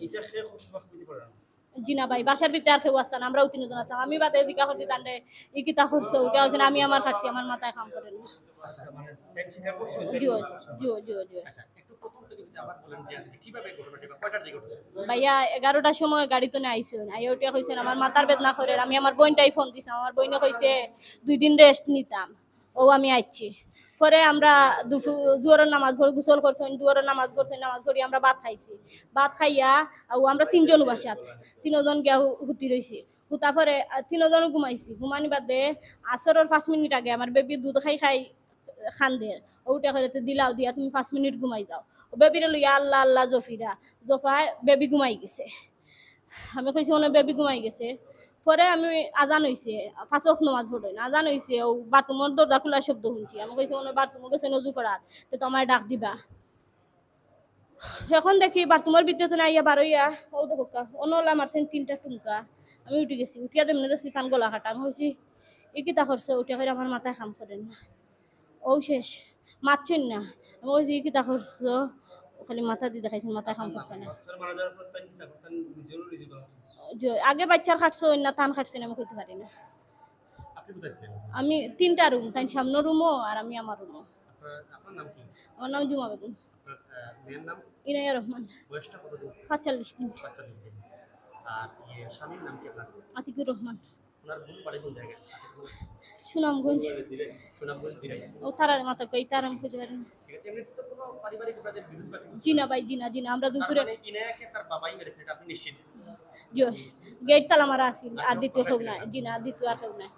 এটা খেয়ে খুব সুবিধা করে না। জি না ভাই, বাসার ভিতরে আর কেউ আসছে না, আমরাও তিনজন আছি। আমি বাদে এদিকে করছি তান্ডে ই কিতা করছে ওটা হচ্ছে আমি আমার খাচ্ছি, আমার মাথায় কাম করেন না। আচ্ছা মানে তাই স্বীকার করছো তাই জিও করছো না? জিও জিও জিও আচ্ছা, একটু প্রথম থেকে যদি আবার বলেন যে আজকে কিভাবে ঘটনাটা বা কয়টার দিকে ঘটেছে? ভাইয়া 11টার সময় গাড়ি তো আইসুন আইয়া ওটা কইছেন আমার মাথার বেদনা করে, আমি আমার বোনটাই ফোন দিছিলাম, আমার বোনে কইছে 2 দিন রেস্ট নিতাম, ও আমি আইছি। পরে আমরা জোহরের নামাজ পড়ে গোসল করছেন, জোহরের নামাজ পড়ছেন, নামাজ পড়ি আমরা ভাত খাইছি। ভাত খাইয়া আমরা 3জন বাসাত, 3জন গিয়া হুতি রইছি। হুতা পরে 3জন ঘুমাইছি, ঘুমানি বাদে আসরের 5 মিনিট আগে আমার বেবি দুধ খাই খাই খান্দে, ওটা করে দিলাও দিয়া তুমি 5 মিনিট ঘুমাই যাও। ও বেবিরে লইয়া আল্লাহ আল্লাহ জফিরা জফায় বেবি ঘুমাই গেছে। আমি কইছি মনে বেবি ঘুমাই গেছে। পরে আমি আজান হইছে, 5 ওয়াক্ত নামাজ পড়ই না, আজান হইছে, ও বাথরুমের দরজা খোলার শব্দ শুনছি। আমি কইছি মনে বাথরুমে গেছে নজু করাত, তো তোমার ডাক দিবা। এখন দেখি বাথরুমের ভিতরে না ইয়া বারইয়া ও দেখো অনলা মারছেন 3টা টুমকা। আমি উঠে গেছি, উঠিয়া দেমনে দেখছি কান গলা কাটা। আমি কইছি ই কিতা করছে, উঠিয়া করে আমার মাথায় কাম করেন না। ও শেষ, মারছেন না। আমি কইছি ই কিতা করছো, খালি মাথা দিয়ে দেখাইছেন, মাথায় কাম করছে না। বাচ্চার মারা যাওয়ার পর তাই কি তার নিজেরও রিজিক করা আগে বাচ্চার খাটছে না তান খাটছেন আমি কইতে পারি না। আপনি কোথায় ছিলেন? আমি 3টা রুম, তাই সামনের রুমও আর আমি আমার রুমও। আপনার নাম কি? আমার নাম জুমা বেগম। আপনার মেয়ের নাম? ইনায়া রহমান। বয়সটা কতদিন? 45 দিন। ৪৭ দিন। আর স্বামীর নাম কি আপনার? আতিকুর রহমান। ওনার বোন বাড়ি কোন জায়গায়? সুনামগঞ্জ। সুনামগঞ্জ দিরাই। ও তারার মাথা কই তার আমি কইতে পারি না। ঠিক আছে, এমনি তো কোনো পারিবারিক আপনাদের বিরোধ বা কিছু? জি না ভাই, জি না, জি না, আমরা তার দুপুরে মানে ইনায়াকে তার বাবাই মেরেছে, এটা আপনি নিশ্চিত? গেট তালা মারা আসিল, আর দ্বিতীয় কেউ নাই। জি না, দ্বিতীয় আর কেউ নাই।